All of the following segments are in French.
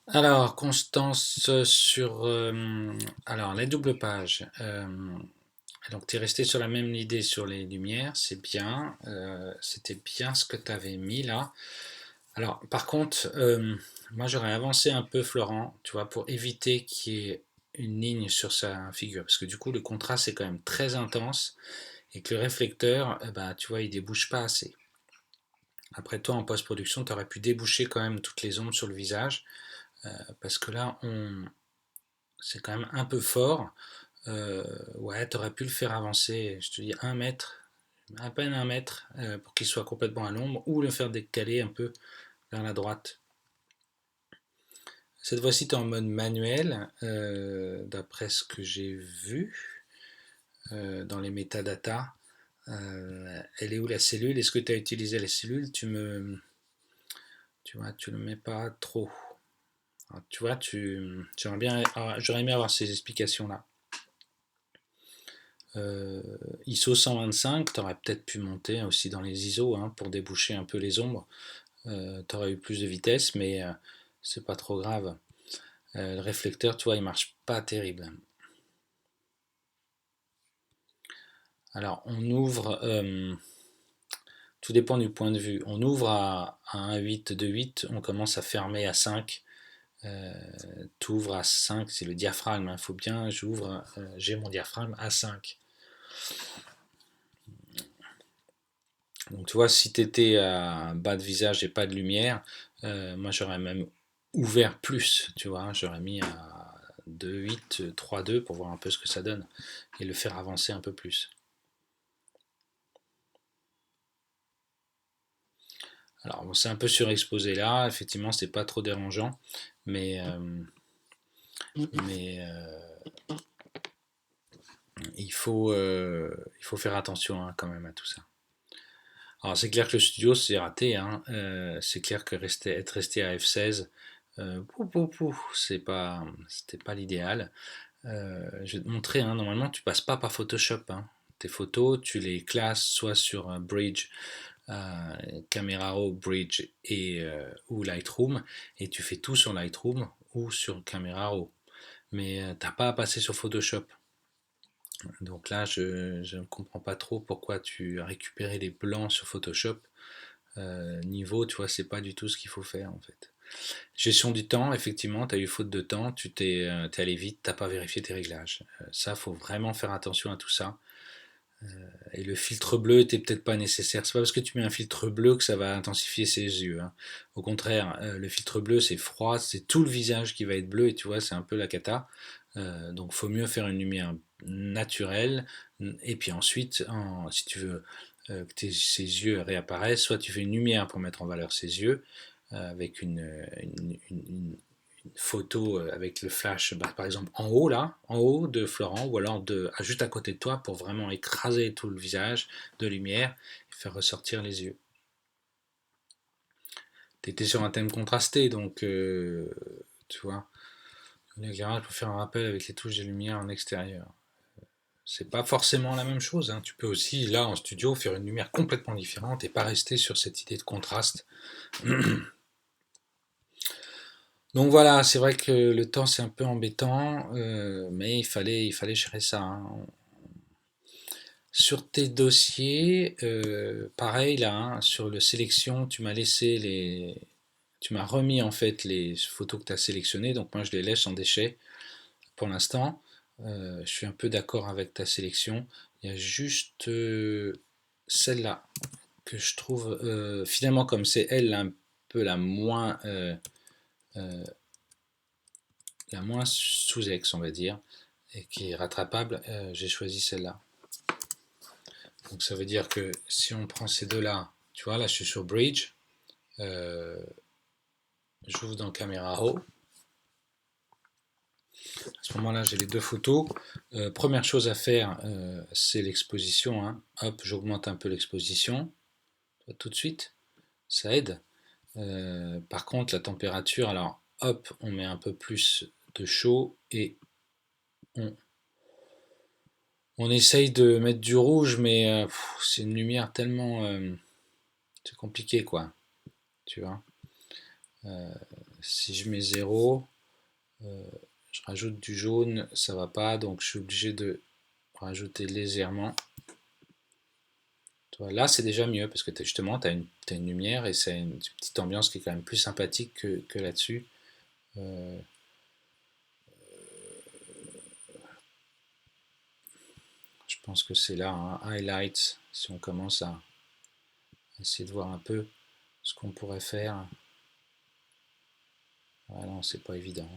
Alors, Constance, alors, les doubles pages. Donc, tu es resté sur la même idée sur les lumières, c'est bien. C'était bien ce que tu avais mis là. Alors, par contre, moi j'aurais avancé un peu Florent, tu vois, pour éviter qu'il y ait une ligne sur sa figure. Parce que du coup, le contraste est quand même très intense et que le réflecteur, bah, tu vois, il débouche pas assez. Après, toi, en post-production, tu aurais pu déboucher quand même toutes les ombres sur le visage. Parce que là, c'est quand même un peu fort. Ouais, t'aurais pu le faire avancer, je te dis 1 mètre, à peine 1 mètre, pour qu'il soit complètement à l'ombre, ou le faire décaler un peu vers la droite. Cette fois-ci, tu es en mode manuel, d'après ce que j'ai vu dans les métadatas. Elle est où la cellule? Est-ce que tu as utilisé la cellule? Tu vois, tu le mets pas trop. Alors, tu vois, j'aurais aimé avoir ces explications-là. Euh, ISO 125, tu aurais peut-être pu monter aussi dans les ISO hein, pour déboucher un peu les ombres. Tu aurais eu plus de vitesse, mais c'est pas trop grave. Le réflecteur, tu vois, il marche pas terrible. Alors, on ouvre, tout dépend du point de vue. On ouvre à 1,8 de 8, on commence à fermer à 5. Tu ouvres à 5, c'est le diaphragme. Il faut bien, j'ai mon diaphragme à 5. Donc tu vois, si tu étais à bas de visage et pas de lumière, moi j'aurais même ouvert plus, tu vois, j'aurais mis à 2,8, 3,2 pour voir un peu ce que ça donne et le faire avancer un peu plus. Alors bon, c'est un peu surexposé là, effectivement c'est pas trop dérangeant, mais, mais il faut faire attention hein, quand même à tout ça. Alors c'est clair que le studio c'est raté, hein. C'est clair que être resté à F16, c'était pas l'idéal. Je vais te montrer, hein, normalement tu passes pas par Photoshop. Hein. Tes photos, tu les classes soit sur Bridge, Camera Raw, Bridge ou Lightroom, et tu fais tout sur Lightroom ou sur Camera Raw. Mais t'as pas à passer sur Photoshop. Donc là, je ne comprends pas trop pourquoi tu as récupéré les blancs sur Photoshop. Niveau, tu vois, c'est pas du tout ce qu'il faut faire en fait. Gestion du temps, effectivement, tu as eu faute de temps, t'es allé vite, t'as pas vérifié tes réglages. Ça, faut vraiment faire attention à tout ça. Et le filtre bleu était peut-être pas nécessaire. C'est pas parce que tu mets un filtre bleu que ça va intensifier ses yeux. Hein. Au contraire, le filtre bleu c'est froid, c'est tout le visage qui va être bleu et tu vois, c'est un peu la cata. Donc faut mieux faire une lumière naturelle. Et puis ensuite, si tu veux que ses yeux réapparaissent, soit tu fais une lumière pour mettre en valeur ses yeux avec une photo avec le flash, bah, par exemple en haut là, en haut de Florent, ou alors juste à côté de toi pour vraiment écraser tout le visage de lumière et faire ressortir les yeux. Tu étais sur un thème contrasté, donc tu vois, l'éclairage pour faire un rappel avec les touches de lumière en extérieur. C'est pas forcément la même chose. Hein. Tu peux aussi, là en studio, faire une lumière complètement différente et pas rester sur cette idée de contraste. Donc voilà, c'est vrai que le temps c'est un peu embêtant, mais il fallait gérer ça. Hein. Sur tes dossiers, pareil là, hein, sur le sélection, tu m'as remis en fait les photos que tu as sélectionnées, donc moi je les laisse en déchet pour l'instant. Je suis un peu d'accord avec ta sélection. Il y a juste celle-là que je trouve finalement comme c'est elle un peu la moins sous-ex on va dire et qui est rattrapable. J'ai choisi celle-là. Donc ça veut dire que si on prend ces deux-là, tu vois, là je suis sur Bridge, euh, j'ouvre dans Camera Raw. À ce moment-là, j'ai les deux photos. Première chose à faire, c'est l'exposition. Hein. Hop, j'augmente un peu l'exposition. Tout de suite, ça aide. Par contre, la température, alors hop, on met un peu plus de chaud et on, on essaye de mettre du rouge, mais c'est une lumière tellement... c'est compliqué, quoi. Tu vois. si je mets 0, je rajoute du jaune, ça va pas, donc je suis obligé de rajouter légèrement. Là, c'est déjà mieux parce que justement, tu as, une lumière et c'est une petite ambiance qui est quand même plus sympathique que là-dessus. Je pense que c'est là, un highlight, si on commence à essayer de voir un peu ce qu'on pourrait faire. Ah non, c'est pas évident.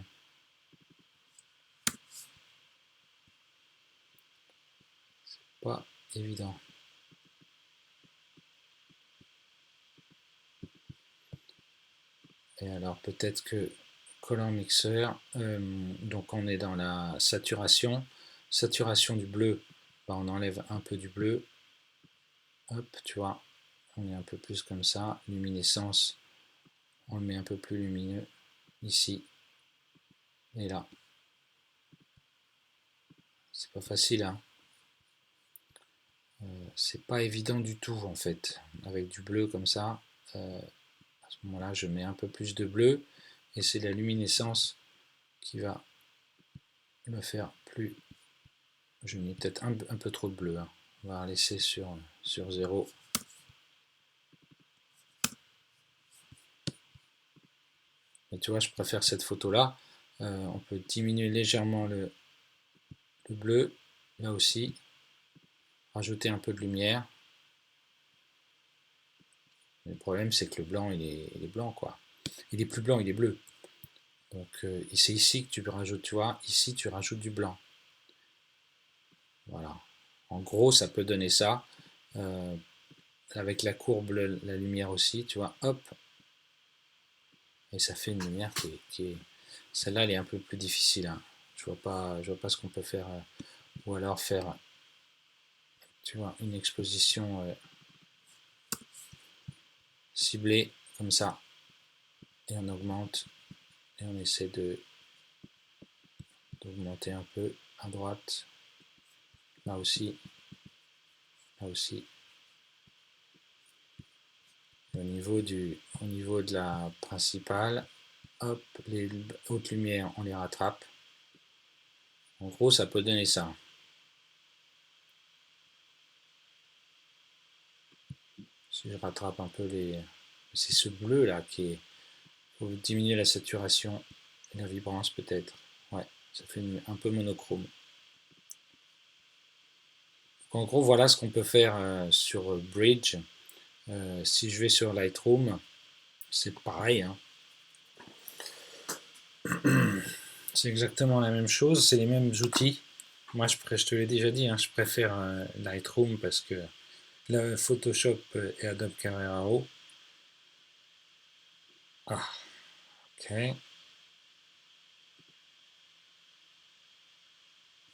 C'est pas évident. Et alors peut-être que Color Mixer, donc on est dans la saturation. Saturation du bleu, on enlève un peu du bleu. Hop, tu vois, on est un peu plus comme ça. Luminescence, on le met un peu plus lumineux ici et là. C'est pas facile, hein. C'est pas évident du tout en fait. Avec du bleu comme ça, à ce moment-là, je mets un peu plus de bleu et c'est la luminescence qui va me faire plus. Je mets peut-être un peu trop de bleu, hein. On va laisser sur 0. Et tu vois, je préfère cette photo-là. On peut diminuer légèrement le bleu, là aussi. Rajouter un peu de lumière. Mais le problème, c'est que le blanc, il est blanc, quoi. Il est plus blanc, il est bleu. Donc, c'est ici que tu rajoutes, tu vois. Ici, tu rajoutes du blanc. Voilà. En gros, ça peut donner ça. Avec la courbe, la lumière aussi, tu vois. Hop. Et ça fait une lumière qui est... Celle-là, elle est un peu plus difficile, hein. Je vois pas ce qu'on peut faire. Ou alors faire, tu vois, une exposition ciblée, comme ça. Et on augmente. Et on essaie d'augmenter un peu à droite. Là aussi. Là aussi. Au niveau de la principale, hop, les hautes lumières, on les rattrape. En gros, ça peut donner ça. Si je rattrape un peu les... C'est ce bleu là qui est... Il faut diminuer la saturation et la vibrance peut-être. Ouais, ça fait un peu monochrome. Donc, en gros, voilà ce qu'on peut faire sur Bridge. Si je vais sur Lightroom, c'est pareil, hein. C'est exactement la même chose, c'est les mêmes outils. Moi, je te l'ai déjà dit, hein, je préfère Lightroom parce que le Photoshop et Adobe Camera Raw. Ah, ok.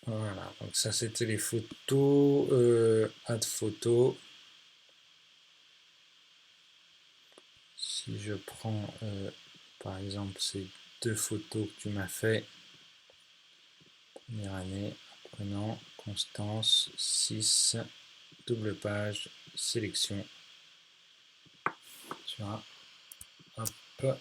Voilà, donc ça c'était les photos. Add photo. Si je prends par exemple ces 2 photos que tu m'as fait, première année, apprenant, Constance, 6, double page, sélection. Tu vois, hop.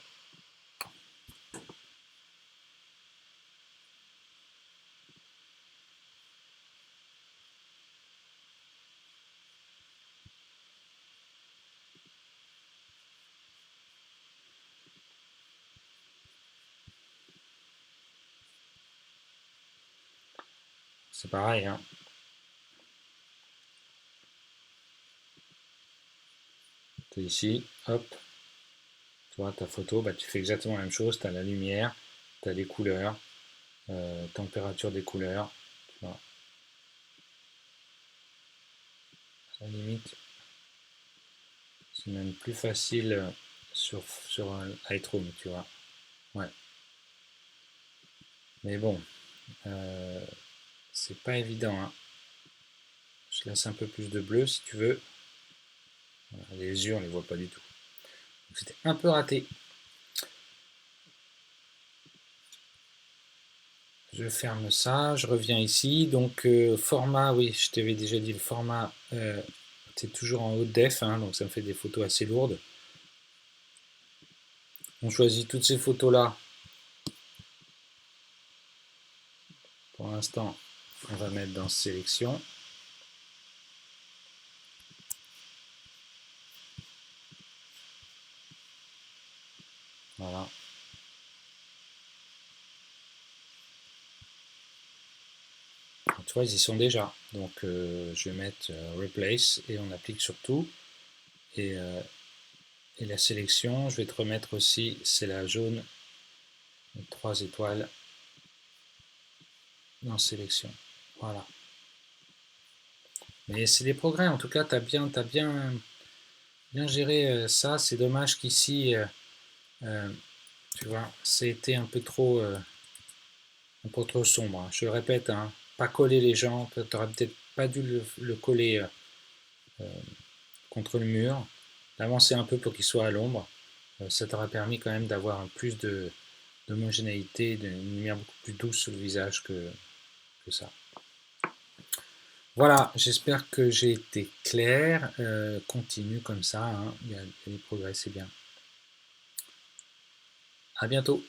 C'est pareil, hein. Tu es ici, hop. Tu vois, ta photo, bah, tu fais exactement la même chose. Tu as la lumière, tu as les couleurs, température des couleurs. Tu vois. À la limite, c'est même plus facile sur un Lightroom, tu vois. Ouais. Mais bon, c'est pas évident, hein. Je laisse un peu plus de bleu si tu veux. Voilà, les yeux, on les voit pas du tout. C'était un peu raté. Je ferme ça, je reviens ici. Donc format, oui, je t'avais déjà dit le format, c'est toujours en haute def, hein, donc ça me fait des photos assez lourdes. On choisit toutes ces photos-là. Pour l'instant, on va mettre dans sélection. Voilà. Tu vois, ils y sont déjà. Donc, je vais mettre Replace et on applique sur tout. Et la sélection, je vais te remettre aussi, c'est la jaune, 3 étoiles dans sélection. Voilà. Mais c'est des progrès, en tout cas, tu as bien géré ça. C'est dommage qu'ici, tu vois, c'était un peu trop sombre. Je le répète, hein, pas coller les gens. Tu n'aurais peut-être pas dû le coller contre le mur, l'avancer un peu pour qu'il soit à l'ombre. Ça t'aurait permis quand même d'avoir plus d'homogénéité, d'une lumière beaucoup plus douce sur le visage que ça. Voilà, j'espère que j'ai été clair. Continue comme ça, hein. Il y a des progrès, c'est bien. À bientôt.